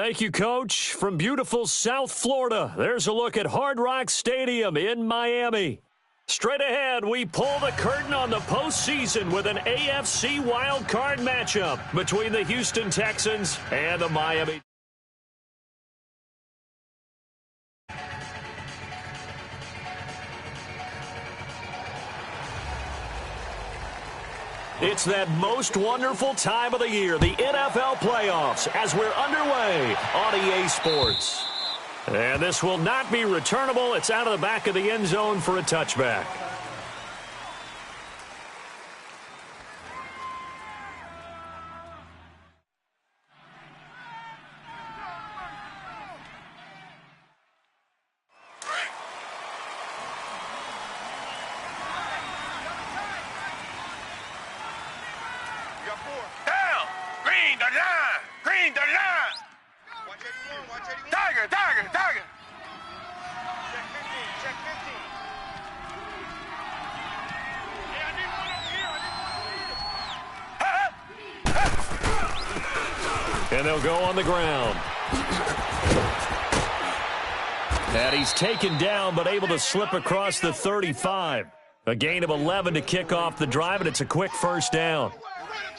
Thank you, Coach. From beautiful South Florida, there's a look at Hard Rock Stadium in Miami. Straight ahead, we pull the curtain on the postseason with an AFC wildcard matchup between the Houston Texans and the Miami. It's that most wonderful time of the year, the NFL playoffs, as we're underway on EA Sports. And this will not be returnable. It's out of the back of the end zone for a touchback. And they'll go on the ground. And he's taken down, but able to slip across the 35. A gain of 11 to kick off the drive, and it's a quick first down.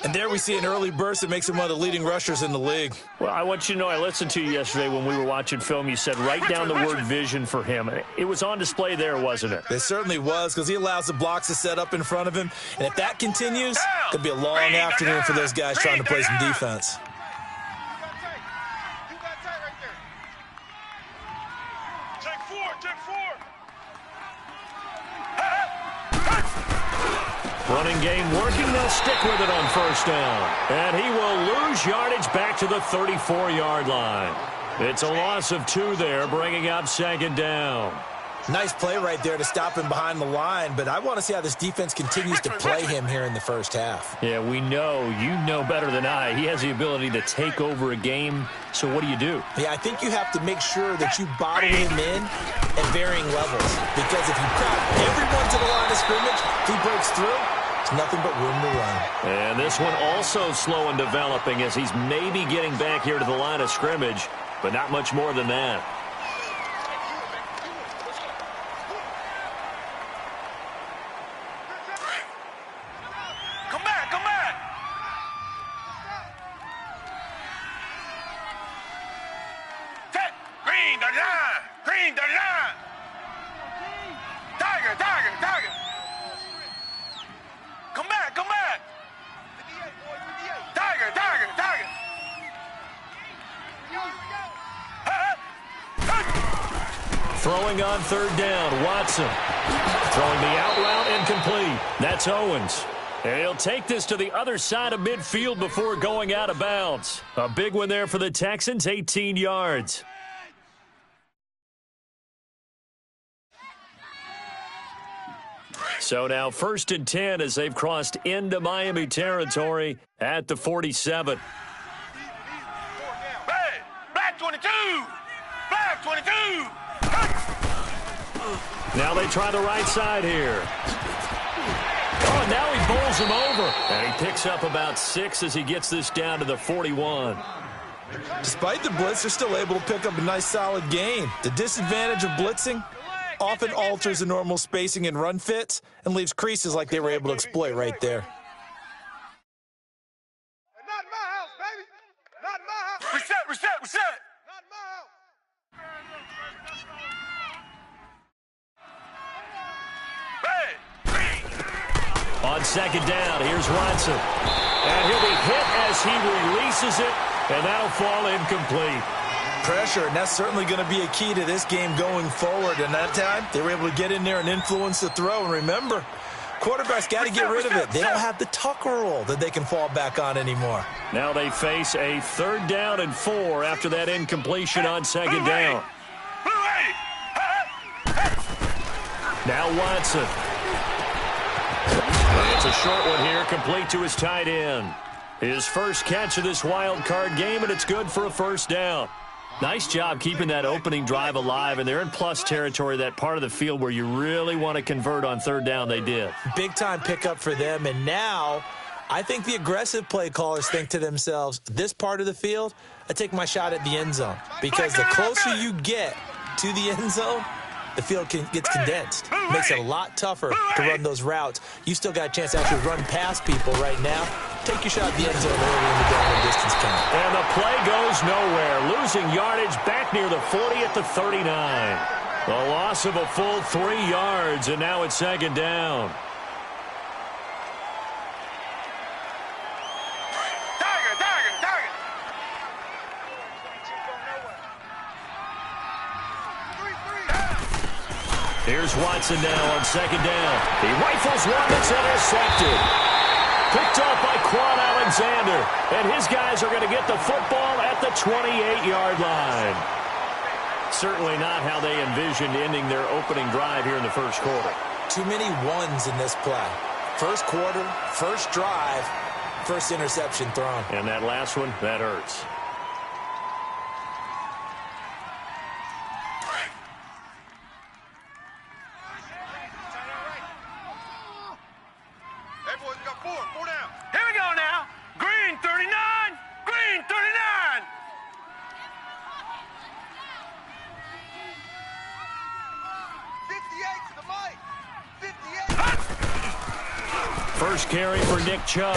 And there we see an early burst that makes him one of the leading rushers in the league. Well, I want you to know, I listened to you yesterday when we were watching film. You said write down the word vision for him. It was on display there, wasn't it? It certainly was, because he allows the blocks to set up in front of him. And if that continues, it could be a long afternoon for those guys trying to play some defense. Running game working. They'll stick with it on first down. And he will lose yardage back to the 34-yard line. It's a loss of 2 there, bringing up second down. Nice play right there to stop him behind the line, but I want to see how this defense continues to play him here in the first half. Yeah, we know. You know better than I. He has the ability to take over a game. So what do? Yeah, I think you have to make sure that you bottle him in at varying levels, because if you crowd everyone to the line of scrimmage, if he breaks through, it's nothing but room to run. And this one also slow in developing as he's maybe getting back here to the line of scrimmage, but not much more than that. Throwing on third down, Watson. Throwing the out route incomplete. That's Owens. And he'll take this to the other side of midfield before going out of bounds. A big one there for the Texans, 18 yards. So now 1st and 10 as they've crossed into Miami territory at the 47. Black 22! Black 22! Now they try the right side here. Oh, now he bowls him over. And he picks up about 6 as he gets this down to the 41. Despite the blitz, they're still able to pick up a nice solid gain. The disadvantage of blitzing often alters the normal spacing and run fits and leaves creases like they were able to exploit right there. Not my house, baby. Not my house. Reset. Not my house. On second down, here's Watson. And he'll be hit as he releases it, and that'll fall incomplete. Pressure, and that's certainly going to be a key to this game going forward. And that time, they were able to get in there and influence the throw. And remember, quarterbacks got to get rid of it. They don't have the tuck roll that they can fall back on anymore. Now they face a 3rd down and 4 after that incompletion on second down. Now Watson. And it's a short one here, complete to his tight end. His first catch of this wild card game, and it's good for a first down. Nice job keeping that opening drive alive, and they're in plus territory, that part of the field where you really want to convert on 3rd down. They did. Big-time pickup for them, and now I think the aggressive play callers think to themselves, this part of the field, I take my shot at the end zone. Because the closer you get to the end zone, the field gets condensed. Makes it a lot tougher to run those routes. You still got a chance to actually run past people right now. Take your shot at the end zone early in the down and distance count. And the play goes nowhere. Losing yardage back near the 40 at the 39. A loss of a full 3 yards, and now it's second down. Here's Watson now on second down. He rifles one that's intercepted. Picked off by Quan Alexander. And his guys are going to get the football at the 28-yard line. Certainly not how they envisioned ending their opening drive here in the first quarter. Too many ones in this play. First quarter, first drive, first interception thrown. And that last one, that hurts. First carry for Nick Chubb.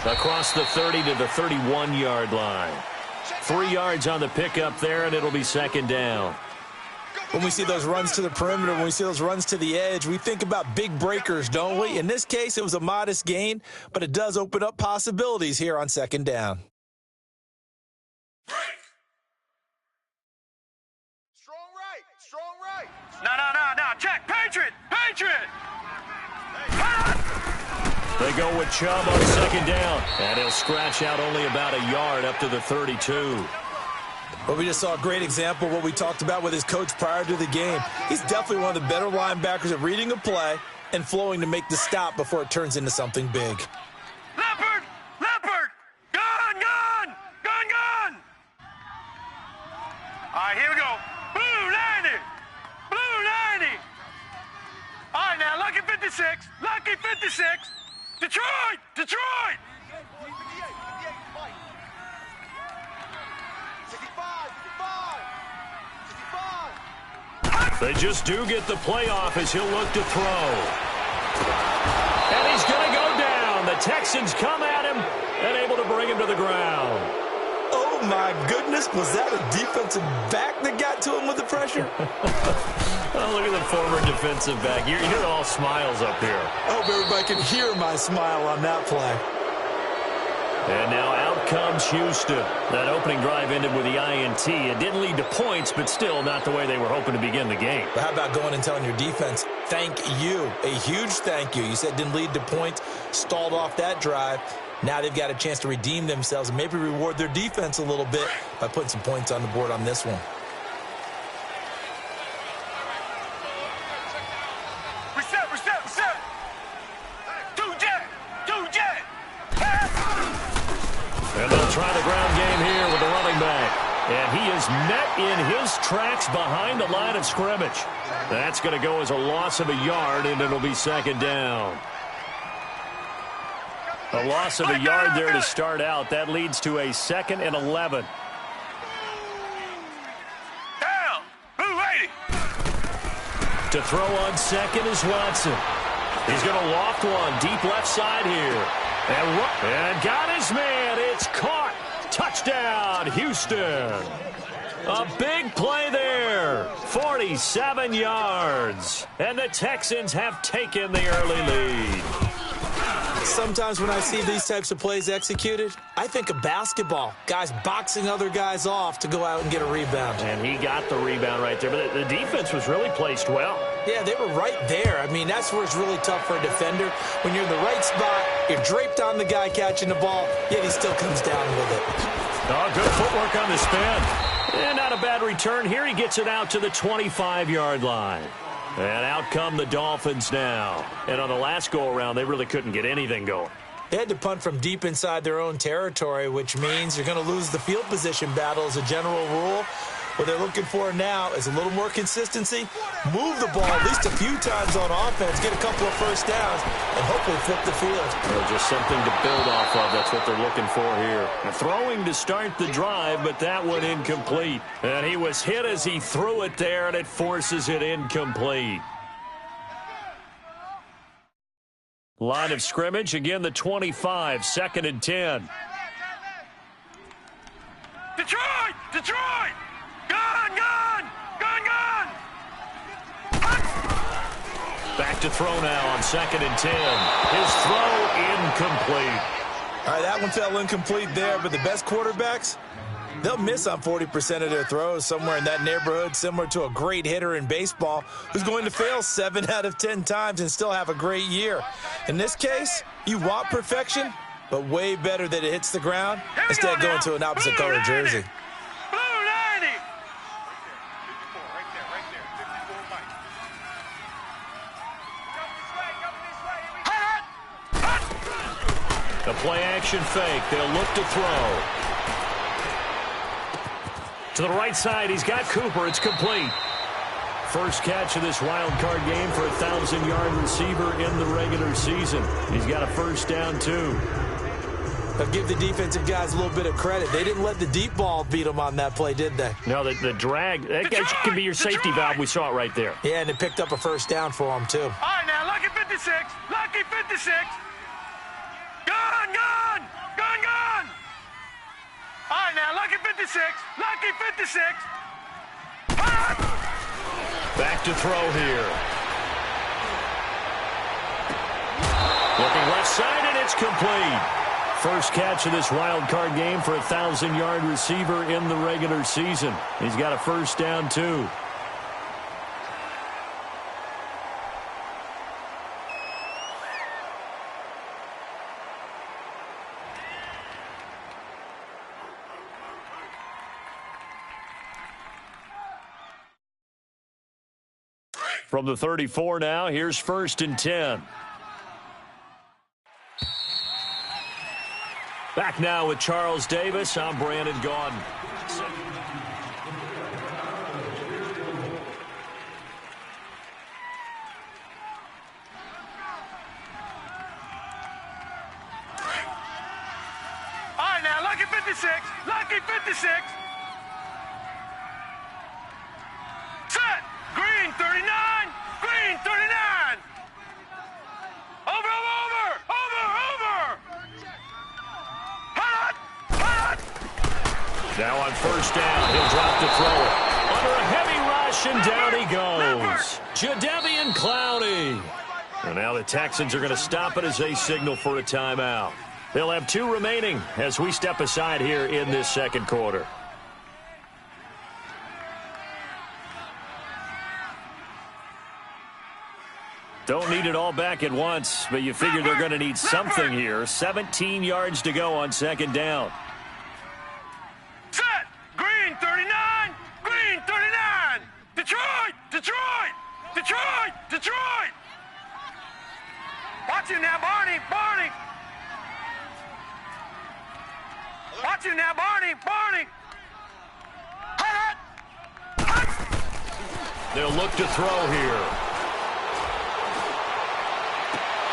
Across the 30 to the 31-yard line. 3 yards on the pickup there, and it'll be second down. When we see those runs to the perimeter, when we see those runs to the edge, we think about big breakers, don't we? In this case, it was a modest gain, but it does open up possibilities here on second down. Strong right, strong right. No, check, Patriot. They go with Chubb on second down, and he'll scratch out only about a yard up to the 32. Well, we just saw a great example of what we talked about with his coach prior to the game. He's definitely one of the better linebackers at reading a play and flowing to make the stop before it turns into something big. Leopard! Gun! All right, here we go. Blue 90! All right, now, Lucky 56! Detroit! 58, 65. They just do get the playoff as he'll look to throw. And he's going to go down. The Texans come at him and able to bring him to the ground. Oh, my goodness. Was that a defensive back that got to him with the pressure? Oh, look at the former defensive back. You're all smiles up here. I hope everybody can hear my smile on that play. And now out comes Houston. That opening drive ended with the INT. It didn't lead to points, but still not the way they were hoping to begin the game. But how about going and telling your defense, thank you, a huge thank you. You said didn't lead to points, stalled off that drive. Now they've got a chance to redeem themselves and maybe reward their defense a little bit by putting some points on the board on this one. Reset. Two jet. And they'll try the ground game here with the running back. And he is met in his tracks behind the line of scrimmage. That's going to go as a loss of a yard, and it'll be second down. A loss of a yard there to start out. That leads to a 2nd and 11. Down. Blue 80. To throw on second is Watson. He's going to loft one deep left side here. And got his man. It's caught. Touchdown, Houston. A big play there. 47 yards. And the Texans have taken the early lead. Sometimes when I see these types of plays executed, I think of basketball. Guys boxing other guys off to go out and get a rebound. And he got the rebound right there. But the defense was really placed well. Yeah, they were right there. I mean, that's where it's really tough for a defender. When you're in the right spot, you're draped on the guy catching the ball, yet he still comes down with it. Oh, good footwork on the spin. And not a bad return here. He gets it out to the 25-yard line. And out come the Dolphins now. And on the last go-around, they really couldn't get anything going. They had to punt from deep inside their own territory, which means you're going to lose the field position battle as a general rule. What they're looking for now is a little more consistency, move the ball at least a few times on offense, get a couple of first downs, and hopefully flip the field. Well, just something to build off of. That's what they're looking for here. Throwing to start the drive, but that one incomplete. And he was hit as he threw it there, and it forces it incomplete. Line of scrimmage, again the 25, 2nd and 10. Detroit! Detroit! Gun! Gun! Gun! Gun! Back to throw now on 2nd and 10. His throw incomplete. All right, that one fell incomplete there, but the best quarterbacks, they'll miss on 40% of their throws, somewhere in that neighborhood, similar to a great hitter in baseball who's going to fail 7 out of 10 times and still have a great year. In this case, you want perfection, but way better that it hits the ground instead of going to an opposite color jersey. Blue 90! The play action fake. They'll look to throw. To the right side, he's got Cooper. It's complete. First catch of this wild card game for a 1,000-yard receiver in the regular season. He's got a first down, too. I'll give the defensive guys a little bit of credit. They didn't let the deep ball beat them on that play, did they? No, the drag, that could be your safety valve. We saw it right there. Yeah, and it picked up a first down for them, too. All right, now, lucky 56. Lucky 56. Gun! Gun! Gun! Gun! All right, now, lucky 56. Lucky 56. Back to throw here. Looking left side, and it's complete. First catch of this wild card game for a 1,000-yard receiver in the regular season. He's got a first down, too. From the 34 now, here's 1st and 10. Back now with Charles Davis. I'm Brandon Gaudin. All right, now, lucky 56. Lucky 56. Set. Green 39. Green 39. Over, over, over, over. Hot, hot. Now on first down, he'll drop to throw it. Under a heavy rush, and down he goes. Jadeveon Clowney. And now the Texans are going to stop it as they signal for a timeout. They'll have 2 remaining as we step aside here in this second quarter. Don't need it all back at once, but you figure they're going to need something here. 17 yards to go on second down. Set. Green 39. Green 39. Detroit. Detroit. Detroit. Detroit. Watch him now, Barney. Barney. Watch him now, Barney. Barney. Hot. Hot. They'll look to throw here.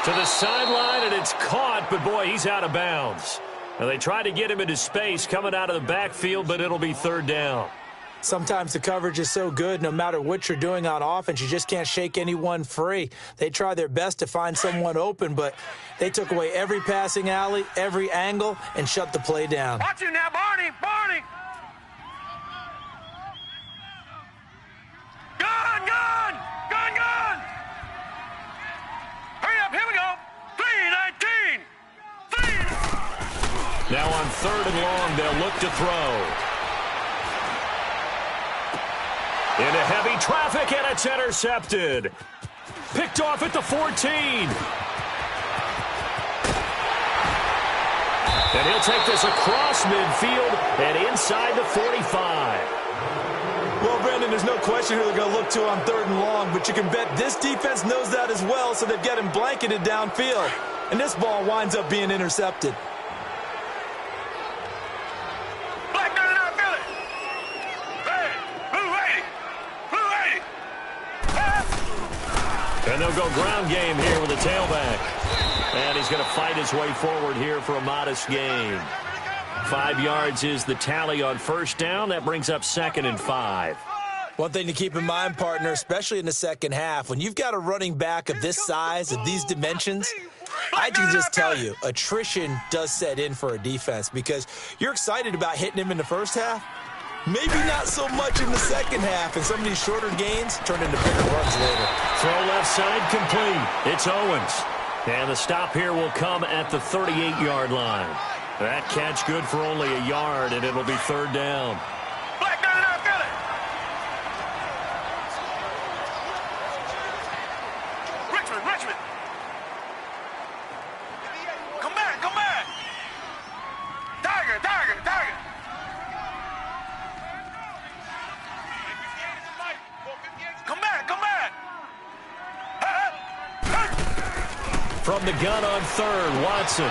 To the sideline, and it's caught, but boy, he's out of bounds. Now they try to get him into space coming out of the backfield, but it'll be 3rd down. Sometimes the coverage is so good, no matter what you're doing on offense, you just can't shake anyone free. They try their best to find someone open, but they took away every passing alley, every angle, and shut the play down. Watch him now, Barney. Barney. Gun, gun, gun, gun. Hurry up, here we go. 3:19. 3. Now on 3rd and long, they'll look to throw. Into heavy traffic, and it's intercepted. Picked off at the 14. And he'll take this across midfield and inside the 45. Well, Brandon, there's no question who they're going to look to on 3rd and long, but you can bet this defense knows that as well, so they've got him blanketed downfield. And this ball winds up being intercepted. Black 99, Billy. Red. And they'll go ground game here with a tailback. And he's going to fight his way forward here for a modest gain. 5 yards is the tally on first down. That brings up 2nd and 5. One thing to keep in mind, partner, especially in the second half, when you've got a running back of this size, of these dimensions, I can just tell you, attrition does set in for a defense because you're excited about hitting him in the first half. Maybe not so much in the second half, and some of these shorter gains turn into bigger runs later. Throw left side complete. It's Owens. And the stop here will come at the 38-yard line. That catch good for only a yard, and it'll be 3rd down. Black got it out, got it. Richmond. Come back. Tiger. Come back. From the gun on 3rd, Watson.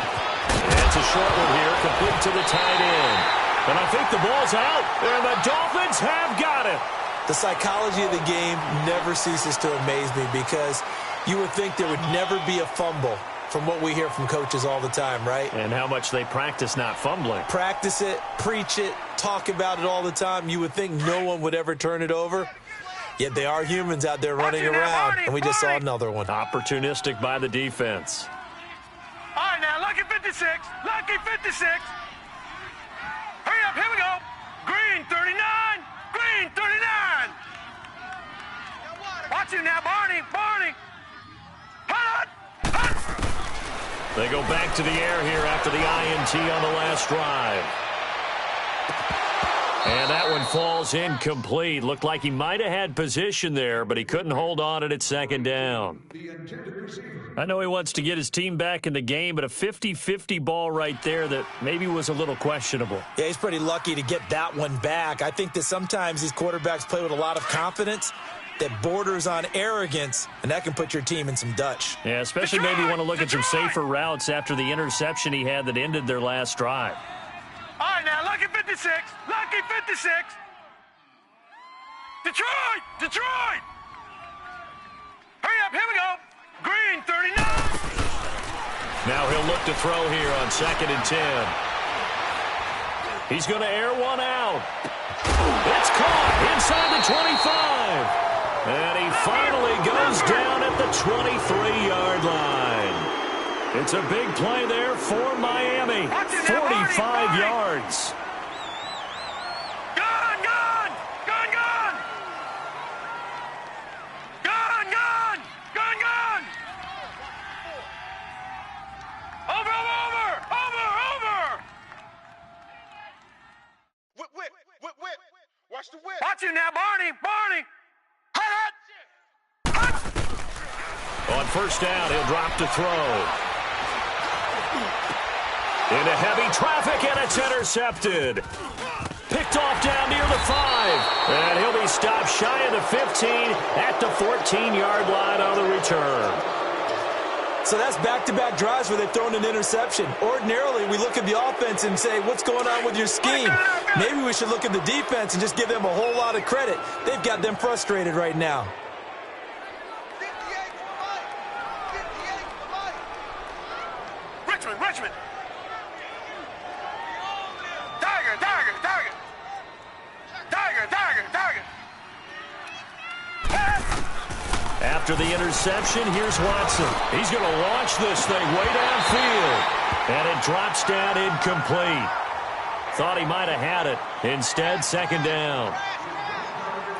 That's a short one here, complete to the tight end. And I think the ball's out, and the Dolphins have got it. The psychology of the game never ceases to amaze me because you would think there would never be a fumble from what we hear from coaches all the time, right? And how much they practice not fumbling. Practice it, preach it, talk about it all the time. You would think no one would ever turn it over. Yet they are humans out there running around, and we just saw another one. Opportunistic by the defense. All right, now, lucky 56. Hurry up, here we go. Green 39. Watch it now, Barney. Hut. They go back to the air here after the INT on the last drive. And that one falls incomplete. Looked like he might have had position there, but he couldn't hold on at 2nd down. I know he wants to get his team back in the game, but a 50-50 ball right there that maybe was a little questionable. Yeah, he's pretty lucky to get that one back. I think that sometimes these quarterbacks play with a lot of confidence that borders on arrogance, and that can put your team in some Dutch. Yeah, especially maybe want to look at some safer routes after the interception he had that ended their last drive. All right, now, lucky 56. Detroit. Hurry up, here we go. Green 39. Now he'll look to throw here on 2nd and 10. He's going to air one out. It's caught inside the 25. And he finally goes down at the 23-yard line. It's a big play there for Miami. 45 yards. Gun. Over. Whip. Watch the whip. Watch it now, Barney. Hut. On first down, he'll drop to throw. Into heavy traffic, and it's intercepted. Picked off down near the 5. And he'll be stopped shy of the 15 at the 14-yard line on the return. So that's back-to-back drives where they've thrown an interception. Ordinarily, we look at the offense and say, what's going on with your scheme? Maybe we should look at the defense and just give them a whole lot of credit. They've got them frustrated right now. 58 for Mike. Richmond. Tiger. After the interception, here's Watson. He's going to launch this thing way downfield. And it drops down incomplete. Thought he might have had it. Instead, 2nd down.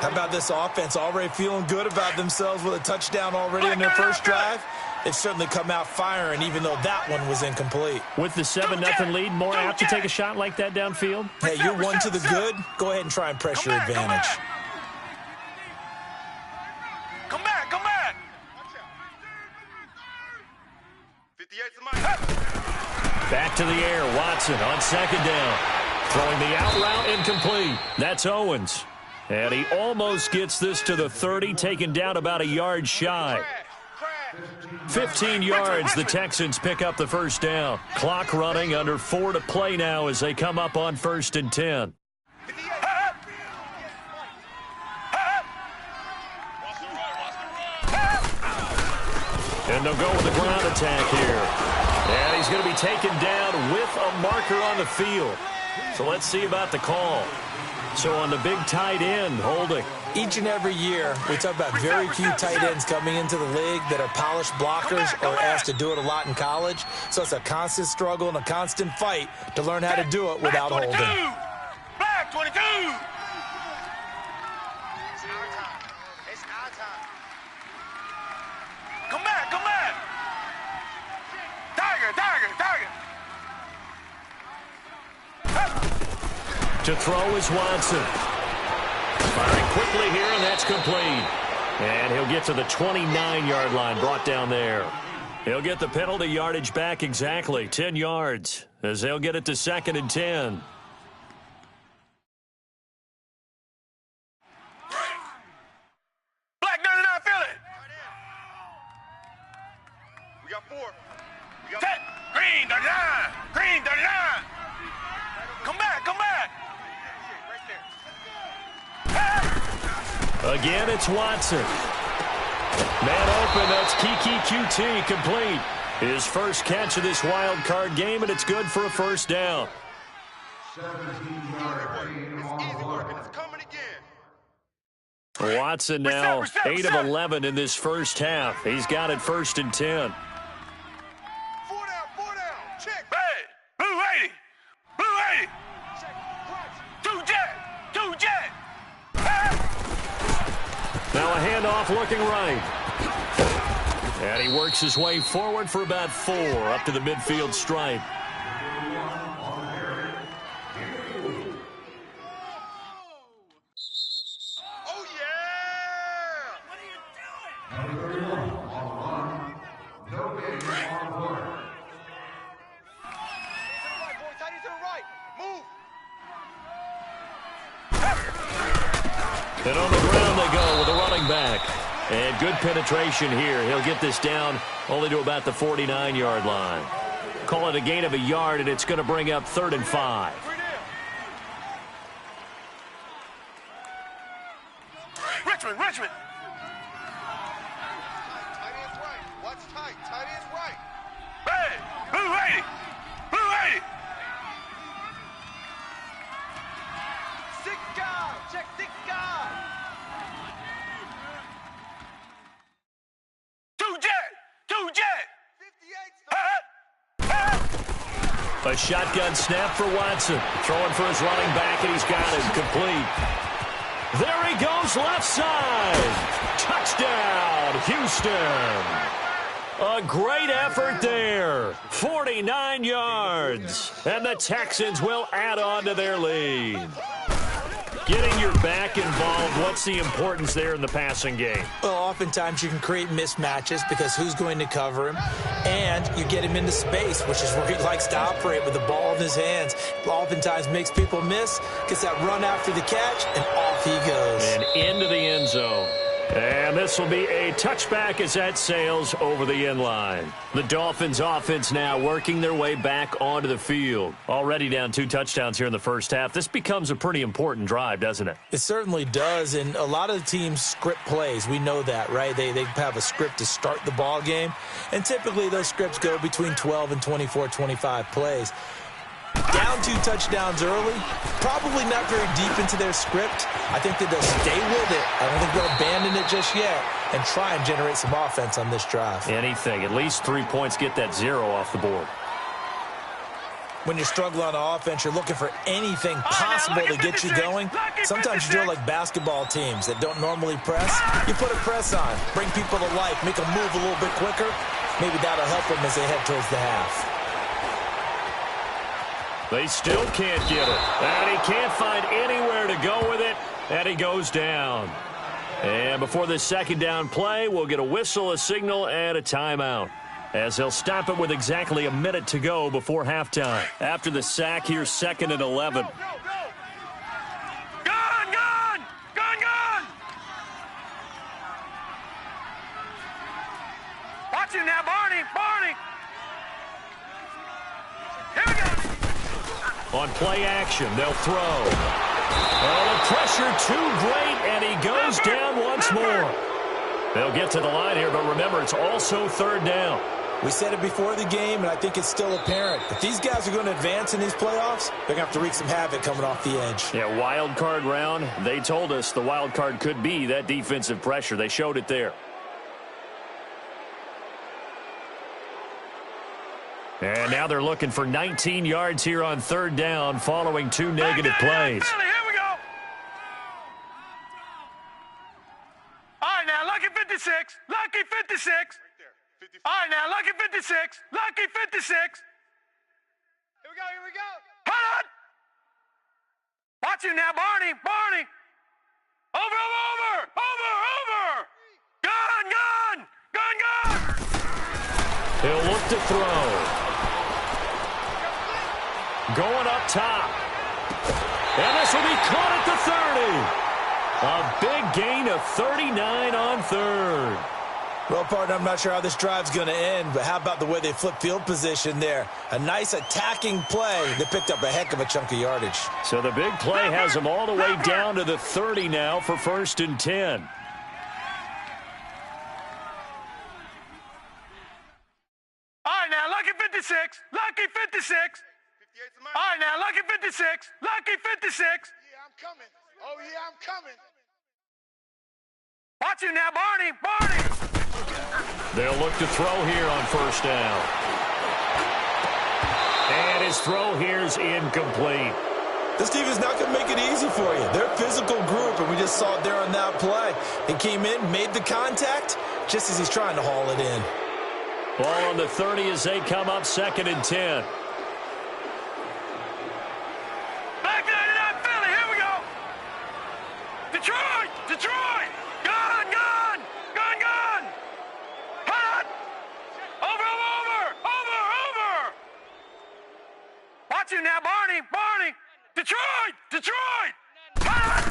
How about this offense already feeling good about themselves with a touchdown already in their first drive? They've certainly come out firing, even though that one was incomplete. With the 7-0 lead, more apt to take a shot like that downfield? Hey, you're one to the good. Go ahead and try and press your advantage. Come back. 58 for Mike. Back to the air, Watson on 2nd down. Throwing the out route incomplete. That's Owens. And he almost gets this to the 30, taken down about a yard shy. 15 yards, the Texans pick up the first down. Clock running, under 4 to play now as they come up on 1st and 10. And they'll go with the ground attack here. And he's going to be taken down with a marker on the field. So let's see about the call. So on the big tight end, holding. Each and every year, we talk about very few tight ends coming into the league that are polished blockers or asked to do it a lot in college. So it's a constant struggle and a constant fight to learn how to do it without holding. Back 22! It's our time. Come back, come back! Tiger, tiger, tiger! To throw is Watson. Firing quickly here, and that's complete. And he'll get to the 29-yard line, brought down there. He'll get the penalty yardage back exactly, 10 yards, as they'll get it to 2nd and 10. Black 99, feel it! We got 4. Set! Green 39! Green 39! Come back, come back! Again, it's Watson. Man open, that's Kiki QT, complete. His first catch of this wild card game, and it's good for a first down. 17-yard gain on the line. It's coming again. Watson now 8 of 11 in this first half. He's got it 1st and 10. 4 down, check. Hey! Blue 80! Blue 80! Check, crunch. 2 jet! 2 jet! Now a handoff looking right. And he works his way forward for about 4 up to the midfield stripe. Oh, yeah! What are you doing? Number 31 on the line. No game on the board. Tight end to the right. Move. And on the ground they go with a running back. And good penetration here. He'll get this down only to about the 49-yard line. Call it a gain of a yard, and it's going to bring up 3rd and 5. Richmond, Richmond! Tight end's right. Watch tight. Tight end's right. Hey! Blue 80! Blue 80! 6 guys. Check 6 guys. 2 jet! 2 jet! 58. A shotgun snap for Watson. Throwing for his running back, and he's got it complete. There he goes, left side. Touchdown, Houston. A great effort there. 49 yards. And the Texans will add on to their lead. Getting your back involved, what's the importance there in the passing game? Well, oftentimes you can create mismatches because who's going to cover him, and you get him into space, which is where he likes to operate with the ball in his hands. Oftentimes makes people miss, gets that run after the catch, and off he goes. And into the end zone. And this will be a touchback as that sails over the end line. The Dolphins offense now working their way back onto the field. Already down 2 touchdowns here in the first half. This becomes a pretty important drive, doesn't it? It certainly does, and a lot of the teams script plays. We know that, right? They have a script to start the ball game, and typically those scripts go between 12 and 24, 25 plays. Down 2 touchdowns early, probably not very deep into their script. I think that they'll stay with it. I don't think they'll abandon it just yet and try and generate some offense on this drive. Anything. At least 3 points, get that 0 off the board. When you're struggling on offense, you're looking for anything possible to get you going. Sometimes you do it like basketball teams that don't normally press. You put a press on, bring people to life, make them move a little bit quicker. Maybe that'll help them as they head towards the half. They still can't get it. And he can't find anywhere to go with it. And he goes down. And before this second down play, we'll get a whistle, a signal, and a timeout, as they'll stop it with exactly a minute to go before halftime. After the sack, here's 2nd and 11. Gun, gun! Gun, gun! Watch him now, Barney! Barney! Here we go! On play action, they'll throw. Oh, the pressure too great, and he goes down once more. They'll get to the line here, but remember, it's also third down. We said it before the game, and I think it's still apparent. If these guys are going to advance in these playoffs, they're going to have to wreak some havoc coming off the edge. Yeah, wild card round. They told us the wild card could be that defensive pressure. They showed it there. And now they're looking for 19 yards here on third down following 2 negative plays. Here we go. All right, now, lucky 56. Lucky 56. All right, now, lucky 56. Lucky 56. Here we go, here we go. Hold on. Watch you now, Barney. Barney. Over, over, over. Over, over. Gun, gun. Gun, gun. He'll look to throw. Going up top. And this will be caught at the 30. A big gain of 39 on third. Well, partner, I'm not sure how this drive's going to end, but how about the way they flip field position there? A nice attacking play that picked up a heck of a chunk of yardage. So the big play has them all the way down to the 30 now for 1st and 10. All right, now, lucky 56. Lucky 56. All right, now, lucky 56. Lucky 56. Yeah, I'm coming. Oh, yeah, I'm coming. Watch you now, Barney. Barney. They'll look to throw here on 1st down. And his throw here's incomplete. This defense is not going to make it easy for you. They're a physical group, and we just saw it there on that play. He came in, made the contact, just as he's trying to haul it in. Ball on the 30 as they come up 2nd and 10. Back 99 Philly. Here we go. Detroit. Detroit. Gun, gun. Gun, gun. Hold on. Over, over, over. Over, over. Watch you now, Barney. Barney. Detroit. Detroit. Hold on.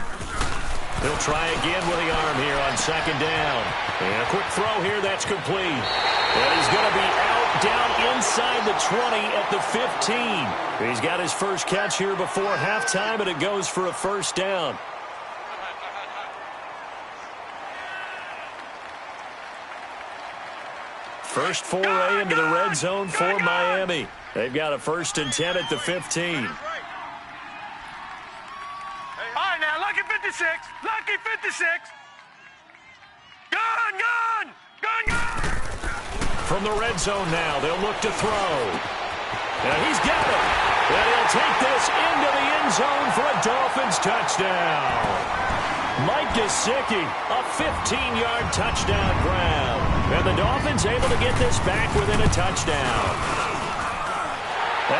He'll try again with the arm here on 2nd down. And a quick throw here, that's complete. And he's going to be out down inside the 20 at the 15. He's got his first catch here before halftime, and it goes for a 1st down. First foray into the red zone for Miami. They've got a 1st and 10 at the 15. All right, now, lucky 56. Lucky 56. Gun, gun. Gun, gun. From the red zone now, they'll look to throw. Now he's got it. And he'll take this into the end zone for a Dolphins touchdown. Mike Gesicki, a 15-yard touchdown grab. And the Dolphins able to get this back within a touchdown.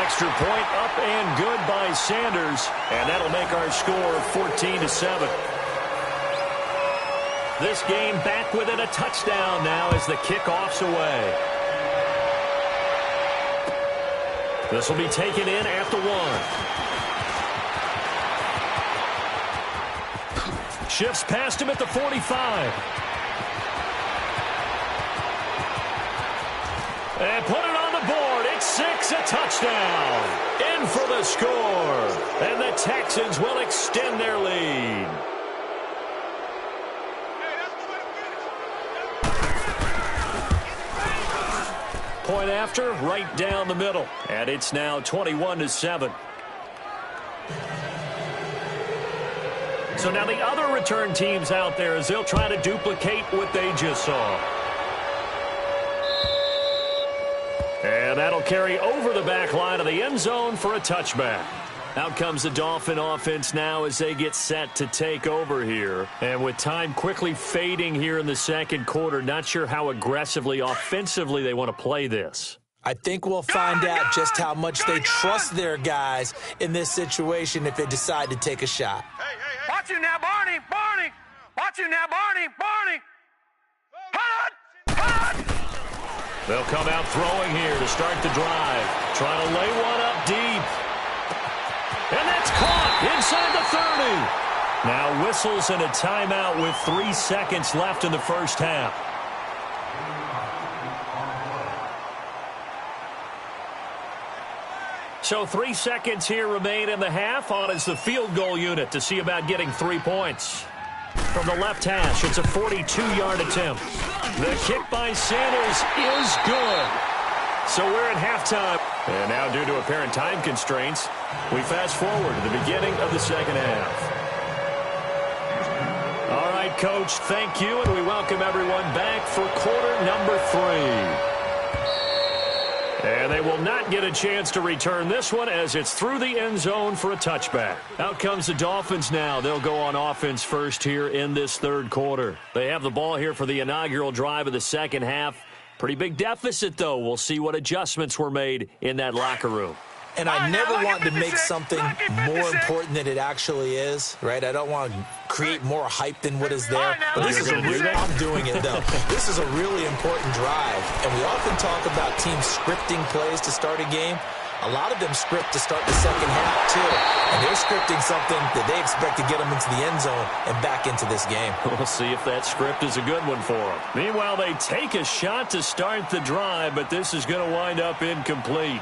Extra point up and good by Sanders. And that'll make our score 14-7. This game back within a touchdown now as the kickoff's away. This will be taken in at the 1. Shifts past him at the 45. And put it on the board. It's 6, a touchdown. In for the score. And the Texans will extend their lead. Point after, right down the middle. And it's now 21-7. So now the other return teams out there as they'll try to duplicate what they just saw. And that'll carry over the back line of the end zone for a touchback. Out comes the Dolphin offense now as they get set to take over here. And with time quickly fading here in the 2nd quarter, not sure how aggressively, offensively they want to play this. I think we'll find out just how much they trust their guys in this situation if they decide to take a shot. Hey, hey, hey. Watch you now, Barney. Barney. Watch you now, Barney. Barney. Hold on. Hold on. They'll come out throwing here to start the drive. Trying to lay one up deep. And that's caught inside the 30. Now whistles and a timeout with 3 seconds left in the first half. So 3 seconds here remain in the half. On is the field goal unit to see about getting 3 points. from the left hash. It's a 42-yard attempt. The kick by Sanders is good. So we're at halftime. And now, due to apparent time constraints, we fast forward to the beginning of the second half. All right, Coach, thank you, and we welcome everyone back for quarter number 3. And they will not get a chance to return this one as it's through the end zone for a touchback. Out comes the Dolphins now. They'll go on offense first here in this third quarter. They have the ball here for the inaugural drive of the second half. Pretty big deficit, though. We'll see what adjustments were made in that locker room. And I never want to make something more important than it actually is, right? I don't want to create more hype than what is there. But this is a really, I'm doing it, though. This is a really important drive. And we often talk about teams scripting plays to start a game. A lot of them script to start the second half, too. And they're scripting something that they expect to get them into the end zone and back into this game. We'll see if that script is a good one for them. Meanwhile, they take a shot to start the drive, but this is going to wind up incomplete.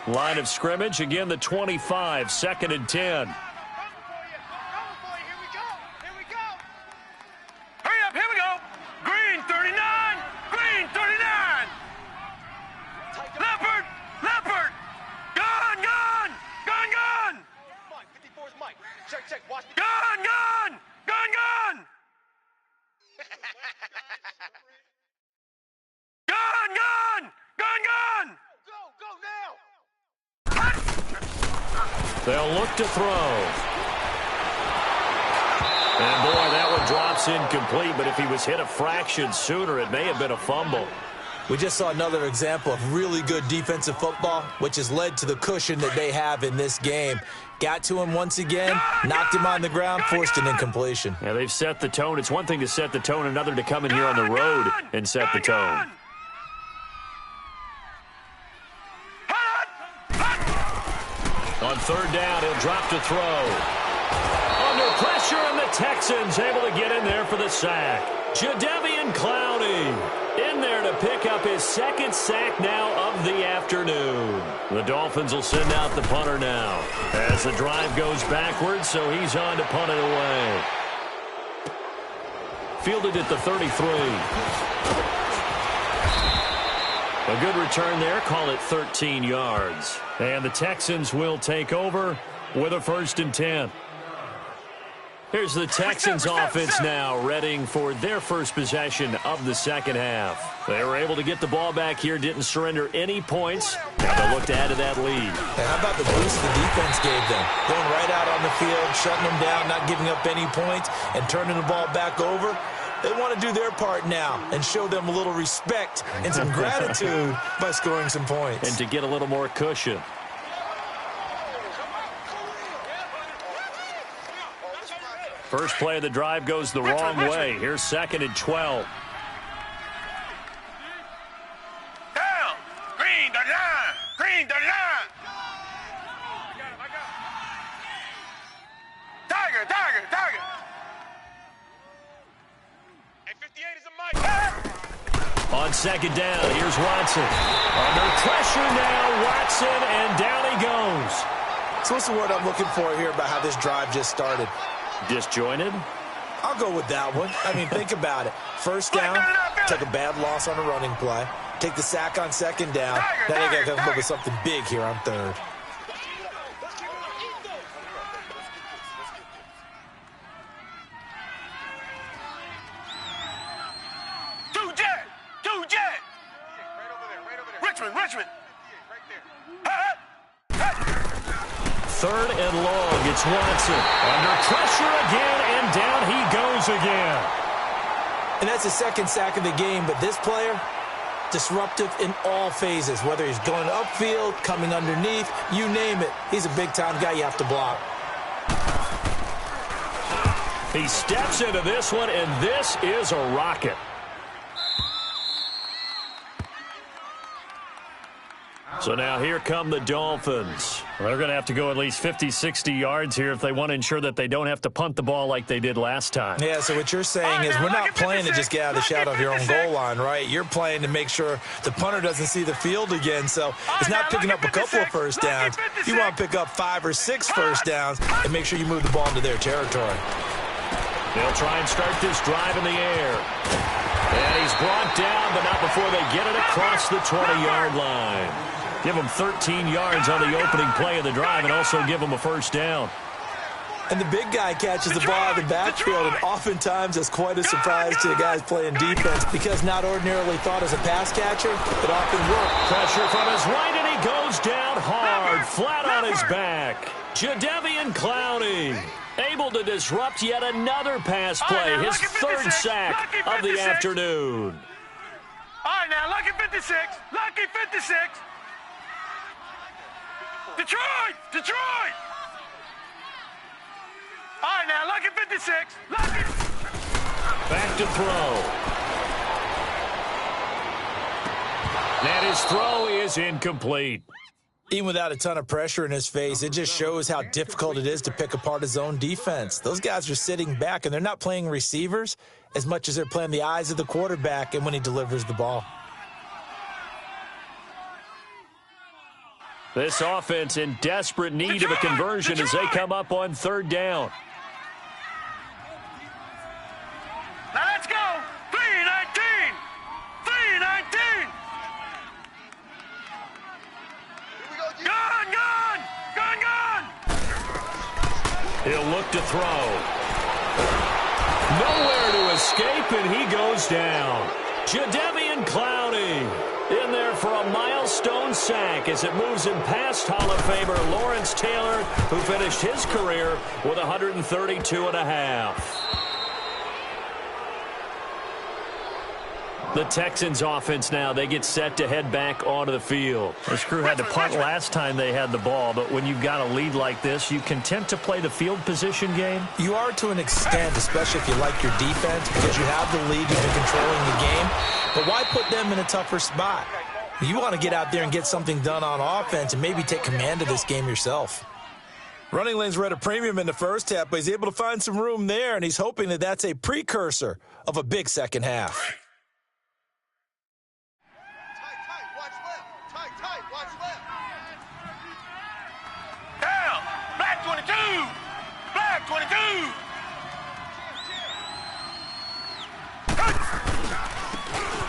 Line of scrimmage, again the 25, 2nd and 10. Hurry up, here we go. Green 39, green 39. Leopard, leopard. Gun, gun, gun, gun. Mike, 54 is Mike. Check, watch me. Gun, gun, gun, gun. Gun, gun, gun, gun. Go now. They'll look to throw. And, boy, that one drops incomplete, but if he was hit a fraction sooner, it may have been a fumble. We just saw another example of really good defensive football, which has led to the cushion that they have in this game. Got to him once again, knocked him on the ground, forced an incompletion. Yeah, they've set the tone. It's one thing to set the tone, another to come in here on the road and set the tone. On third down, he'll drop to throw. Under pressure, and the Texans able to get in there for the sack. Jadeveon Clowney in there to pick up his second sack now of the afternoon. The Dolphins will send out the punter now as the drive goes backwards, so he's on to punt it away. Fielded at the 33. A good return there, call it 13 yards. And the Texans will take over with a 1st and 10. Here's the Texans offense now, readying for their first possession of the second half. They were able to get the ball back here, didn't surrender any points. Now they'll look to add to that lead. And how about the boost the defense gave them? Going right out on the field, shutting them down, not giving up any points, and turning the ball back over. They want to do their part now and show them a little respect and some gratitude by scoring some points. And to get a little more cushion. First play of the drive goes the wrong way. Here's 2nd and 12. Down. Green 39. Green 39. Tiger. Hey, 58 is a mic. On 2nd down, here's Watson. Under pressure now, Watson, and down he goes. So what's the word I'm looking for here about how this drive just started? Disjointed? I'll go with that one. I mean, think about it. First down, take a bad loss on a running play. Take the sack on 2nd down. Now they got to come up with something big here on 3rd. Two jet. Richmond. 3rd and long, it's Watson. Under pressure again, and down he goes again. And that's the 2nd sack of the game, but this player, disruptive in all phases, whether he's going upfield, coming underneath, you name it. He's a big-time guy you have to block. He steps into this one, and this is a rocket. So now here come the Dolphins. They're going to have to go at least 50, 60 yards here if they want to ensure that they don't have to punt the ball like they did last time. Yeah, so what you're saying is we're not playing to just get out of the shadow of your own goal line, right? You're playing to make sure the punter doesn't see the field again. So it's not picking up a couple of first downs. You want to pick up 5 or 6 first downs and make sure you move the ball into their territory. They'll try and start this drive in the air. And he's brought down, but not before they get it across the 20-yard line. Give them 13 yards on the opening play of the drive and also give them a first down. And the big guy catches the ball out of the backfield, and oftentimes that's quite a surprise to the guys playing defense because not ordinarily thought as a pass catcher, it often works. Pressure from his right, and he goes down hard, flat on his back. Jadeveon Clowney able to disrupt yet another pass play, his third sack of the afternoon. All right, now, lucky 56. Lucky 56. Detroit! Detroit! All right, now, lucky 56. Lucky. Back to throw. And his throw is incomplete. Even without a ton of pressure in his face, it just shows how difficult it is to pick apart his own defense. Those guys are sitting back, and they're not playing receivers as much as they're playing the eyes of the quarterback and when he delivers the ball. This offense in desperate need of a conversion as they come up on third down. Now let's go. 3-19. 3-19. Gun, gun. Gun, gun. He'll look to throw. Nowhere to escape, and he goes down. Jadeveon Clowney in there for a milestone sack as it moves him past Hall of Famer Lawrence Taylor, who finished his career with 132.5. The Texans offense now, they get set to head back onto the field. This crew had to punt last time they had the ball, but when you've got a lead like this, you content to play the field position game? You are to an extent, especially if you like your defense, because you have the lead, you've been controlling the game. But why put them in a tougher spot? You want to get out there and get something done on offense and maybe take command of this game yourself. Running lanes were at a premium in the first half, but he's able to find some room there, and he's hoping that that's a precursor of a big second half. Down. Black 22. Black 22.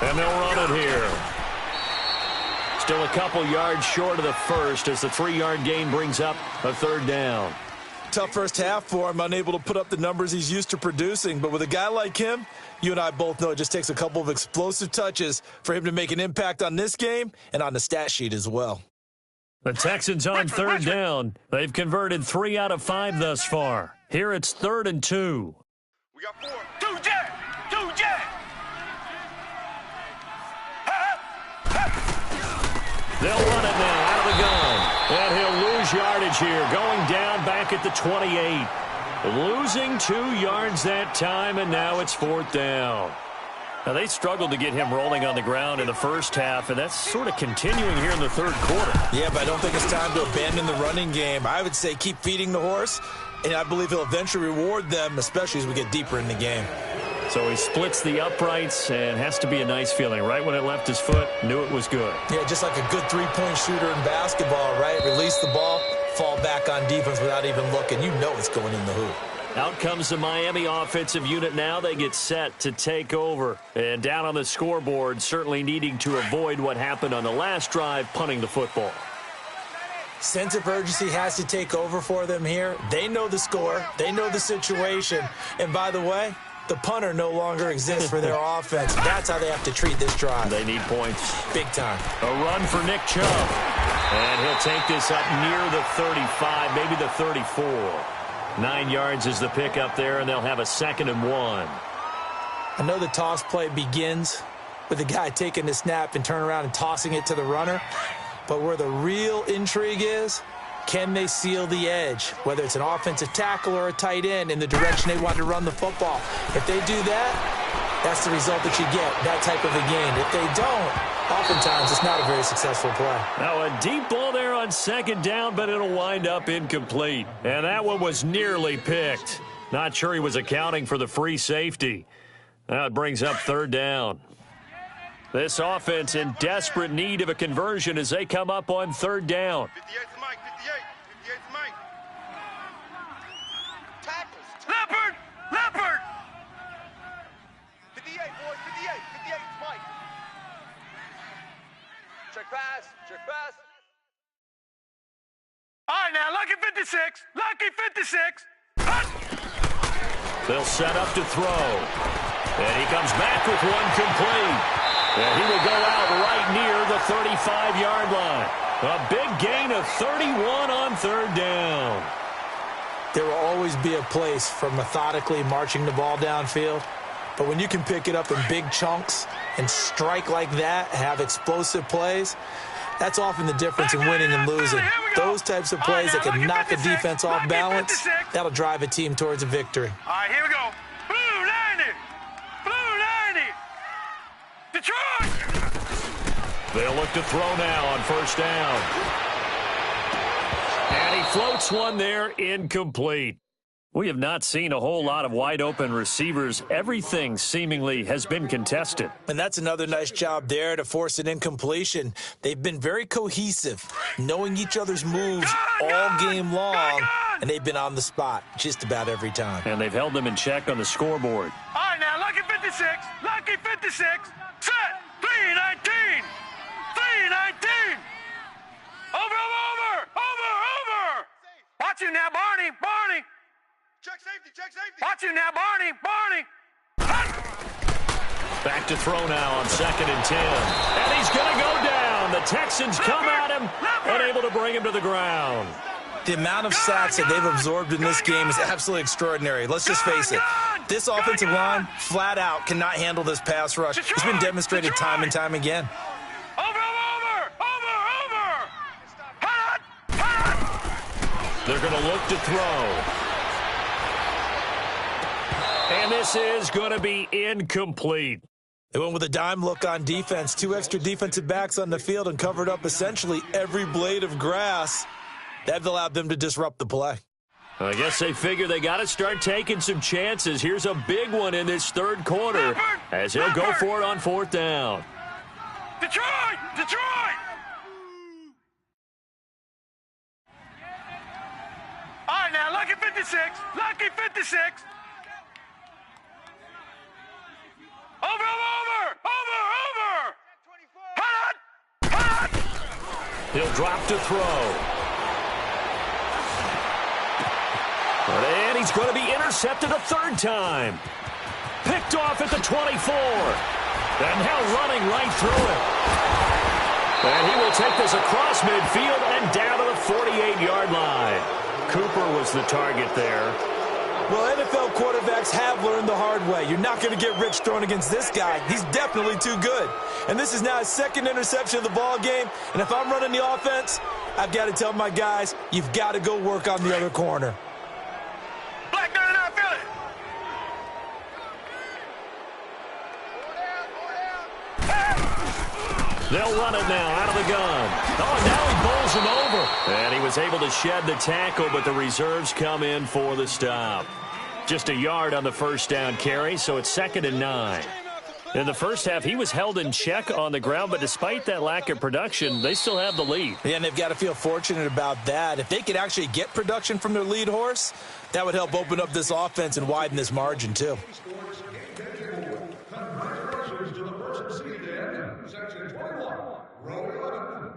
And they'll run it here. Still a couple yards short of the first as the 3-yard gain brings up a third down. Tough first half for him, unable to put up the numbers he's used to producing. But with a guy like him, you and I both know it just takes a couple of explosive touches for him to make an impact on this game and on the stat sheet as well. The Texans on third down. They've converted 3 out of 5 thus far. Here it's 3rd and 2. We got 4. 2 jet. 2 jet. They'll run it now out of the gun. And he'll lose yardage here, going down back at the 28. Losing 2 yards that time, and now it's 4th down. Now, they struggled to get him rolling on the ground in the first half, and that's sort of continuing here in the third quarter. Yeah, but I don't think it's time to abandon the running game. I would say keep feeding the horse, and I believe he'll eventually reward them, especially as we get deeper in the game. So he splits the uprights, and has to be a nice feeling. Right when it left his foot, knew it was good. Yeah, just like a good three-point shooter in basketball, right? Release the ball, fall back on defense without even looking. You know it's going in the hoop. Out comes the Miami offensive unit now. They get set to take over. And down on the scoreboard, certainly needing to avoid what happened on the last drive, punting the football. Sense of urgency has to take over for them here. They know the score. They know the situation. And by the way, the punter no longer exists for their offense. That's how they have to treat this drive. They need points. Big time. A run for Nick Chubb. And he'll take this up near the 35, maybe the 34. 9 yards is the pickup there, and they'll have a 2nd and 1. I know the toss play begins with the guy taking the snap and turning around and tossing it to the runner. But where the real intrigue is, can they seal the edge, whether it's an offensive tackle or a tight end, in the direction they want to run the football? If they do that, That's the result that you get, that type of a gain. If they don't, oftentimes it's not a very successful play. Now a deep ball there on second down, but it'll wind up incomplete. And that one was nearly picked. Not sure he was accounting for the free safety. Now it brings up third down. This offense in desperate need of a conversion as they come up on third down. 58's Mike, 58's Mike. Tackles. Leopard! Leopard! 58, boys, 58's Mike. Check pass, check pass. All right, now, lucky 56. Lucky 56. Hut! They'll set up to throw. And he comes back with one complete. And he will go out right near the 35-yard line. A big gain of 31 on third down. There will always be a place for methodically marching the ball downfield. But when you can pick it up in big chunks and strike like that, have explosive plays, that's often the difference in winning and losing. Those types of plays that can knock a defense off balance, that'll drive a team towards a victory. All right, here we go. Blue 90. Blue 90. Detroit! They'll look to throw now on first down. And he floats one there, incomplete. We have not seen a whole lot of wide-open receivers. Everything seemingly has been contested. And that's another nice job there to force an incompletion. They've been very cohesive, knowing each other's moves all game long, and they've been on the spot just about every time. And they've held them in check on the scoreboard. All right, now, lucky 56. Lucky 56. Set. 319. 319. Over. Watch you now, Barney. Check safety, check safety. Watch you now, Barney. Back to throw now on 2nd and 10. And he's going to go down. The Texans come at him and able to bring him to the ground. The amount of sacks that they've absorbed in this game is absolutely extraordinary. Let's just face it. This offensive line, flat out, cannot handle this pass rush. It's been demonstrated time and time again. Over. They're going to look to throw. And this is going to be incomplete. They went with a dime look on defense. 2 extra defensive backs on the field and covered up essentially every blade of grass. That allowed them to disrupt the play. I guess they figure they got to start taking some chances. Here's a big one in this third quarter as he'll go for it on fourth down. Detroit! All right, now, lucky 56. Lucky 56. Over. Hut! He'll drop to throw. And he's going to be intercepted a third time. Picked off at the 24. And now running right through it. And he will take this across midfield and down to the 48-yard line. Cooper was the target there. Well, NFL quarterbacks have learned the hard way. You're not going to get rich throwing against this guy. He's definitely too good. And this is now his second interception of the ball game. And if I'm running the offense, I've got to tell my guys, you've got to go work on the other corner. Black 99, feel it. They'll run it now out of the gun. Oh, now he bowls him over. And he was able to shed the tackle, but the reserves come in for the stop. Just a yard on the first down carry, so it's 2nd and 9. In the first half, he was held in check on the ground, but despite that lack of production, they still have the lead. Yeah, and they've got to feel fortunate about that. If they could actually get production from their lead horse, that would help open up this offense and widen this margin, too. Congratulations to the person seated in Section 21, Row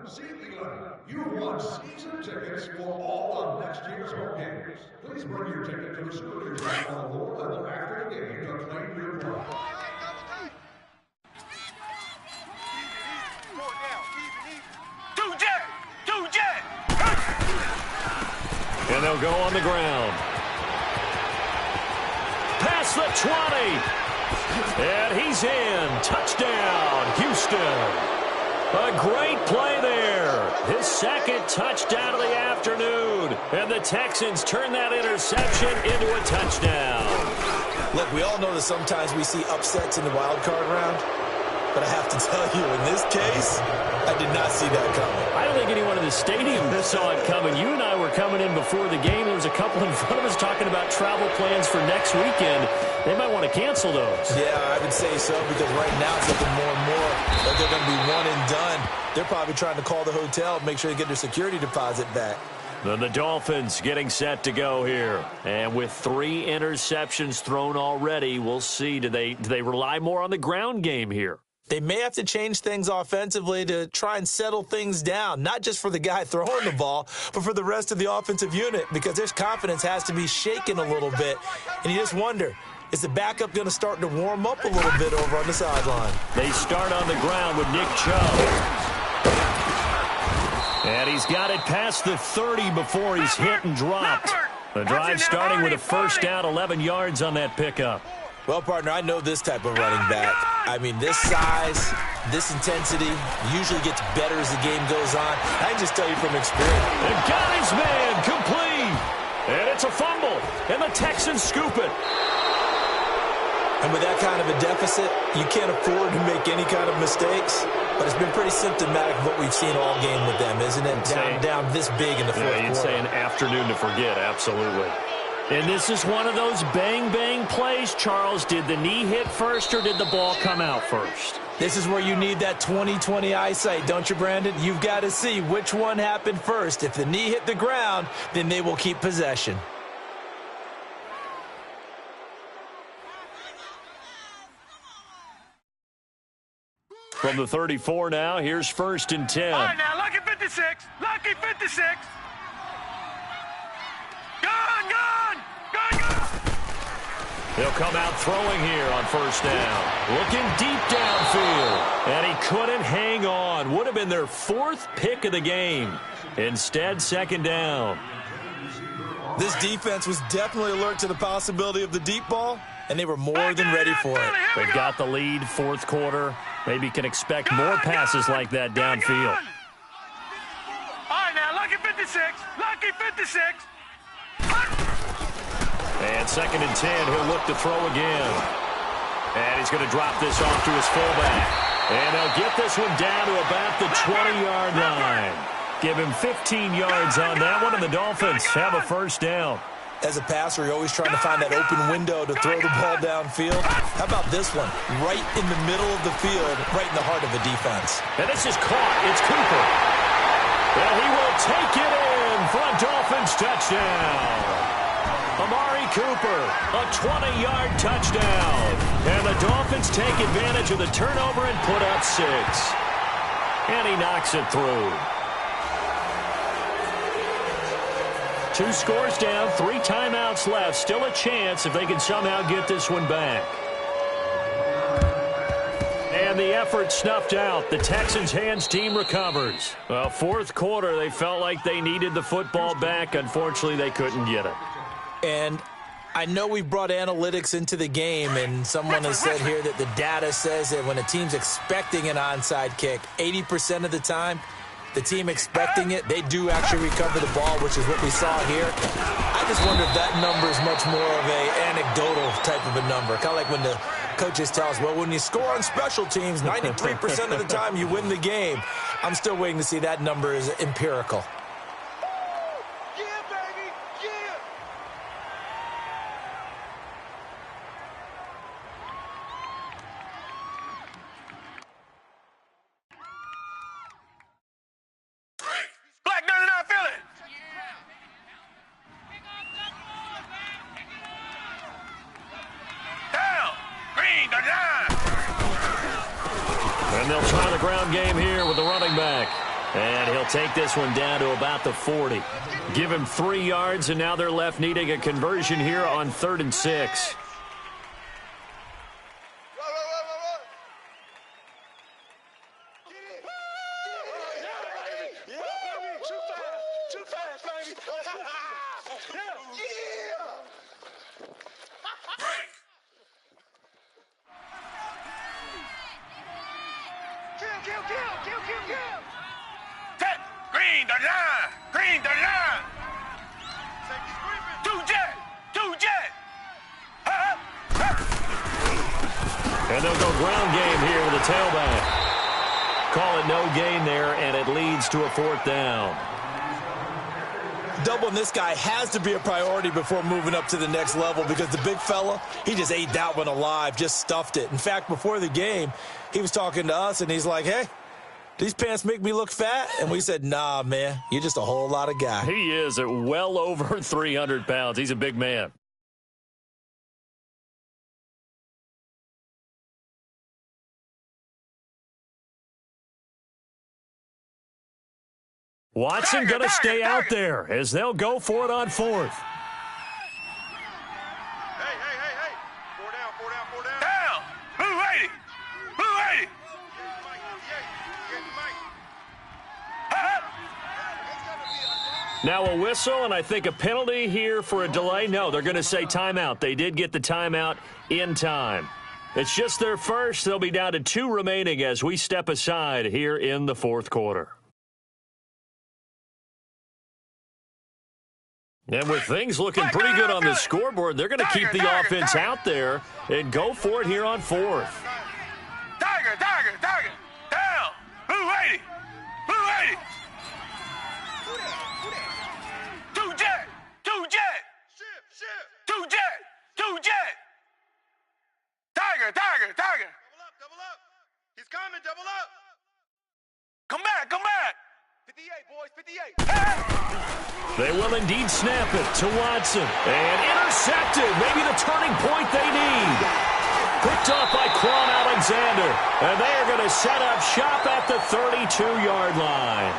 11, Seat 11. You've won season tickets for all of next year's home games. Please bring your ticket to the souvenir shop on the lower level after the game to claim your prize. And they'll go on the ground. Past the 20. And he's in. Touchdown, Houston. A great play there. His second touchdown of the afternoon. And the Texans turn that interception into a touchdown. Look, we all know that sometimes we see upsets in the wild card round, but I have to tell you, in this case, I did not see that coming. I don't think anyone in the stadium saw it coming. You and I were coming in before the game. There was a couple in front of us talking about travel plans for next weekend. They might want to cancel those. Yeah, I would say so, because right now it's looking more and more like they're going to be one and done. They're probably trying to call the hotel and make sure they get their security deposit back. Then the Dolphins getting set to go here. And with 3 interceptions thrown already, we'll see. Do they rely more on the ground game here? They may have to change things offensively to try and settle things down, not just for the guy throwing the ball, but for the rest of the offensive unit, because their confidence has to be shaken a little bit. And you just wonder, is the backup going to start to warm up a little bit over on the sideline? They start on the ground with Nick Chubb. And he's got it past the 30 before he's hit and dropped. The drive starting with a first down, 11 yards on that pickup. Well, partner, I know this type of running back. I mean, this size, this intensity usually gets better as the game goes on. I can just tell you from experience. And got his man complete. And it's a fumble. And the Texans scoop it. And with that kind of a deficit, you can't afford to make any kind of mistakes. But it's been pretty symptomatic of what we've seen all game with them, isn't it? Down this big in the fourth quarter. You'd say an afternoon to forget, absolutely. And this is one of those bang-bang plays, Charles. Did the knee hit first or did the ball come out first? This is where you need that 20/20 eyesight, don't you, Brandon? You've got to see which one happened first. If the knee hit the ground, then they will keep possession. From the 34 now, here's 1st and 10. All right, now, lucky 56. Lucky 56. Gone, gone, gone, gone. He'll come out throwing here on 1st down. Looking deep downfield. And he couldn't hang on. Would have been their 4th pick of the game. Instead, 2nd down. This defense was definitely alert to the possibility of the deep ball, and they were more than ready for it. They've got the lead, 4th quarter. Maybe can expect more passes like that downfield. All right, now, lucky 56. Lucky 56. And 2nd and 10, he'll look to throw again. And he's going to drop this off to his fullback. And they'll get this one down to about the 20-yard line. Give him 15 yards on that one, and the Dolphins have a 1st down. As a passer, you're always trying to find that open window to throw the ball downfield. How about this one? Right in the middle of the field, right in the heart of the defense. And this is caught. It's Cooper. And he will take it in for a Dolphins touchdown. Amari Cooper, a 20-yard touchdown. And the Dolphins take advantage of the turnover and put up 6. And he knocks it through. 2 scores down, 3 timeouts left. Still a chance if they can somehow get this one back. And the effort snuffed out. The Texans' hands team recovers. Well, 4th quarter, they felt like they needed the football back. Unfortunately, they couldn't get it. And I know we've brought analytics into the game, and someone has said here that the data says that when a team's expecting an onside kick, 80% of the time, the team expecting it, they do actually recover the ball, which is what we saw here. I just wonder if that number is much more of a anecdotal type of a number. Kind of like when the coaches tell us, well, when you score on special teams, 93% of the time you win the game. I'm still waiting to see that number is empirical. And they'll try the ground game here with the running back. And he'll take this one down to about the 40. Give him 3 yards, and now they're left needing a conversion here on 3rd and 6. Green the line! Green the line! Two jet! Two jet! And they'll go ground game here with a tailback. Call it no gain there, and it leads to a 4th down. Doubling this guy has to be a priority before moving up to the next level because the big fella, he just ate that one alive, just stuffed it. In fact, before the game, he was talking to us, and he's like, hey, these pants make me look fat? And we said, nah, man, you're just a whole lot of guy. He is at well over 300 pounds. He's a big man. Watson going to stay out there as they'll go for it on 4th. Hey. 4 down. Down. Move 80. Move 80. Now a whistle and I think a penalty here for a delay. No, they're going to say timeout. They did get the timeout in time. It's just their first. They'll be down to 2 remaining as we step aside here in the 4th quarter. And with things looking pretty good on the scoreboard, they're going to keep the offense out there and go for it here on 4th. Tiger. Down. Move 80. Move 80. 2 jet. 2 jet. Shift. 2 jet. 2 jet. Tiger. Double up. He's coming, double up. Come back. 58, boys, 58. They will indeed snap it to Watson. And intercepted. Maybe the turning point they need. Picked off by Quan Alexander. And they are going to set up shop at the 32-yard line.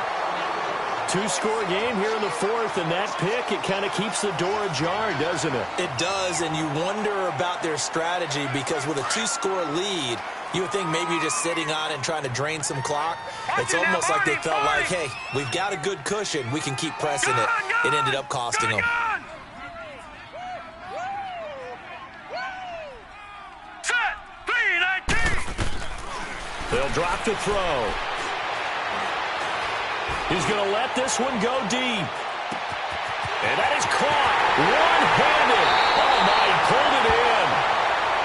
2-score game here in the 4th, and that pick, it kind of keeps the door ajar, doesn't it? It does, and you wonder about their strategy because with a 2-score lead, you would think maybe you're just sitting on it and trying to drain some clock. It's almost like they felt like, hey, we've got a good cushion. We can keep pressing it. It ended up costing them. Set. 3-19. They'll drop to throw. He's going to let this one go deep. And that is caught. One-handed. Oh, my, he pulled it in.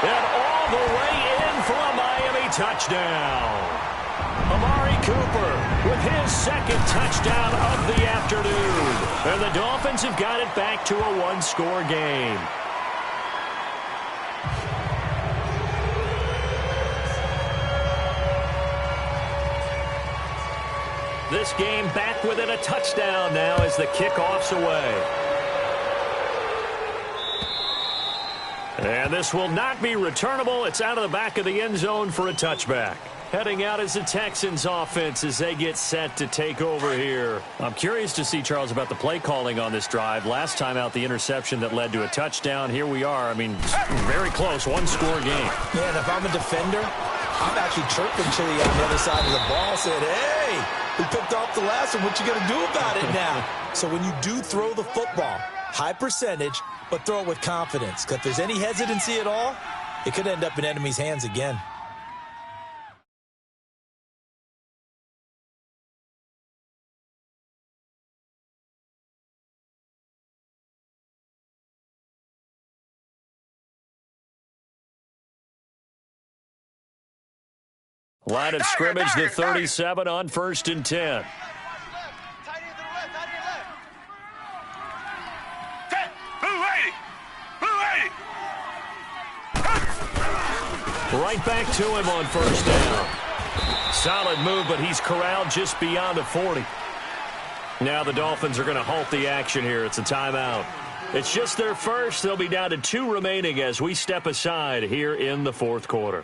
And all the way in for a Miami touchdown. Amari Cooper with his 2nd touchdown of the afternoon. And the Dolphins have got it back to a 1-score game. This game back within a touchdown now as the kickoff's away. And this will not be returnable. It's out of the back of the end zone for a touchback. Heading out is the Texans offense as they get set to take over here. I'm curious to see, Charles, about the play calling on this drive. Last time out, the interception that led to a touchdown. Here we are. I mean, very close, 1-score game. Yeah, and if I'm a defender, I'm actually chirping Chili on the other side of the ball, saying, hey, we picked off the last one. What you going to do about it now? So when you do throw the football, high percentage, but throw it with confidence. Because if there's any hesitancy at all, it could end up in enemy's hands again. Line of scrimmage, the 37 on 1st and 10. Right back to him on 1st down. Solid move, but he's corralled just beyond the 40. Now the Dolphins are going to halt the action here. It's a timeout. It's just their first. They'll be down to 2 remaining as we step aside here in the 4th quarter.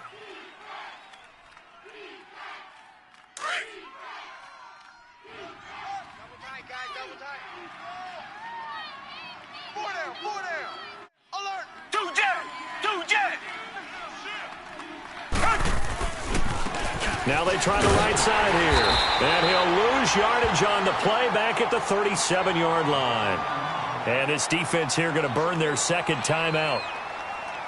Now they try the right side here. And he'll lose yardage on the play back at the 37-yard line. And this defense here going to burn their 2nd timeout.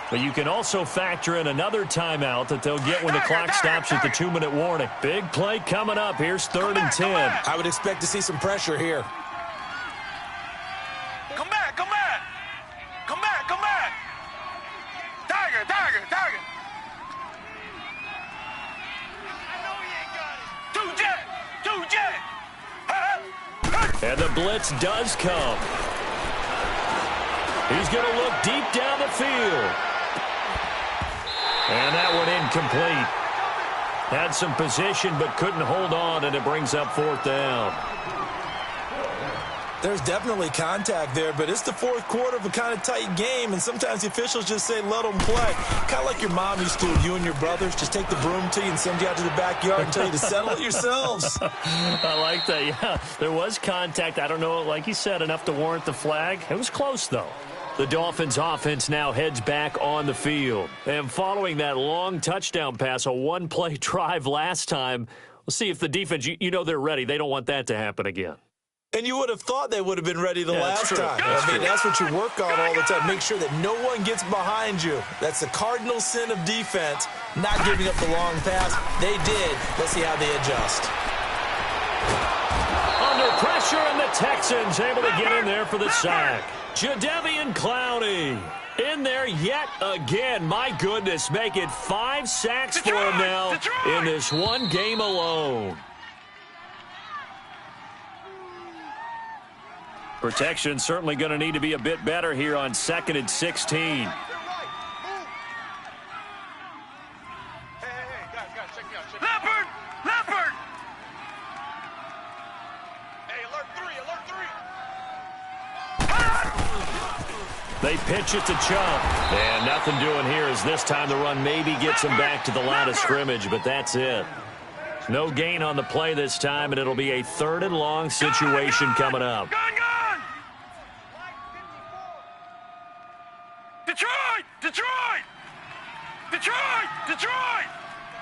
But you can also factor in another timeout that they'll get when the clock stops at the 2-minute warning. Big play coming up. Here's 3rd and 10. I would expect to see some pressure here. Come back. And the blitz does come. He's going to look deep down the field. And that one incomplete. Had some position but couldn't hold on, and it brings up 4th down. There's definitely contact there, but it's the 4th quarter of a kind of tight game, and sometimes the officials just say, let them play. Kind of like your mom used to with you and your brothers. Just take the broom to you and send you out to the backyard and tell you to settle it yourselves. I like that, yeah. There was contact. I don't know, like you said, enough to warrant the flag. It was close, though. The Dolphins offense now heads back on the field. And following that long touchdown pass, a one-play drive last time, we'll see if the defense, you know they're ready. They don't want that to happen again. And you would have thought they would have been ready the last time. I mean, that's what you work on all the time. Make sure that no one gets behind you. That's the cardinal sin of defense, not giving up the long pass. They did. Let's see how they adjust. Under pressure, and the Texans able to get in there for the sack. Jadeveon Clowney in there yet again. My goodness, make it 5 sacks for him now in this one game alone. Protection certainly going to need to be a bit better here on 2nd and 16. Hey, guys, check me out. Leopard! Hey, alert 3. They pitch it to Chump. And nothing doing here as this time the run maybe gets him back to the line of scrimmage, but that's it. No gain on the play this time, and it'll be a 3rd and long situation coming up. Gone! Detroit!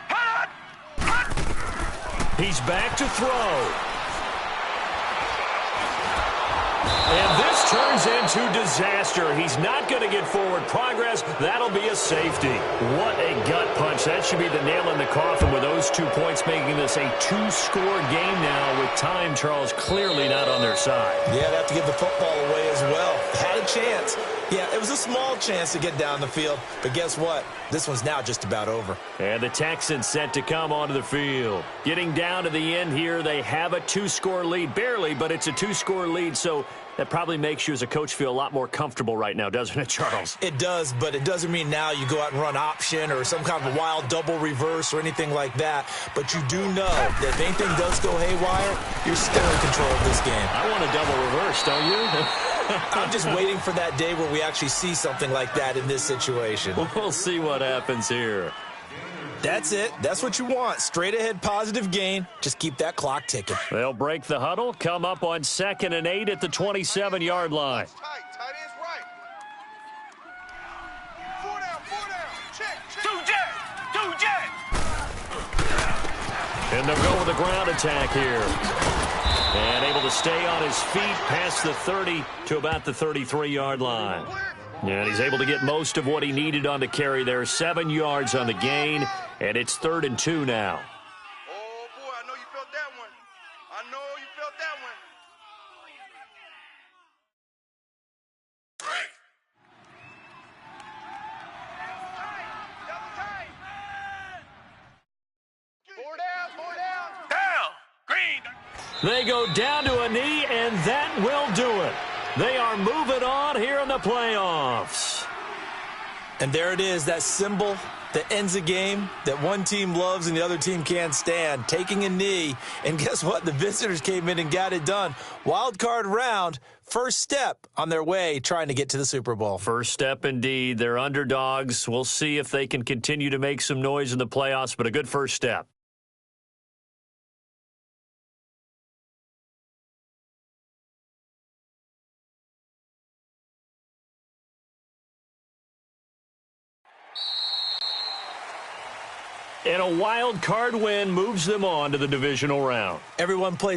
Hot! He's back to throw. And this turns into disaster. He's not going to get forward progress. That'll be a safety. What a gut punch. That should be the nail in the coffin with those 2 points, making this a 2-score game now with time, Charles, clearly not on their side. Yeah, they have to give the football away as well. Had a chance. Yeah, it was a small chance to get down the field, but guess what? This one's now just about over. And the Texans set to come onto the field. Getting down to the end here, they have a 2-score lead. Barely, but it's a 2-score lead, so that probably makes you as a coach feel a lot more comfortable right now, doesn't it, Charles? It does, but it doesn't mean now you go out and run option or some kind of a wild double reverse or anything like that. But you do know that if anything does go haywire, you're still in control of this game. I want a double reverse, don't you? I'm just waiting for that day where we actually see something like that in this situation. We'll see what happens here. That's it. That's what you want. Straight ahead positive gain. Just keep that clock ticking. They'll break the huddle, come up on 2nd and 8 at the 27-yard line. Tight end's right. 4 down. Check. 2 jet! And they'll go with a ground attack here. And able to stay on his feet past the 30 to about the 33-yard line. And he's able to get most of what he needed on the carry there. 7 yards on the gain, and it's 3rd and 2 now. Oh, boy, I know you felt that one. Four down. Down! Green! They go down to a knee, and that will do it. They are moving on here in the playoffs. And there it is, that symbol that ends a game that one team loves and the other team can't stand, taking a knee. And guess what? The visitors came in and got it done. Wild card round, first step on their way trying to get to the Super Bowl. First step indeed. They're underdogs. We'll see if they can continue to make some noise in the playoffs, but a good first step. And a wild card win moves them on to the divisional round. Everyone plays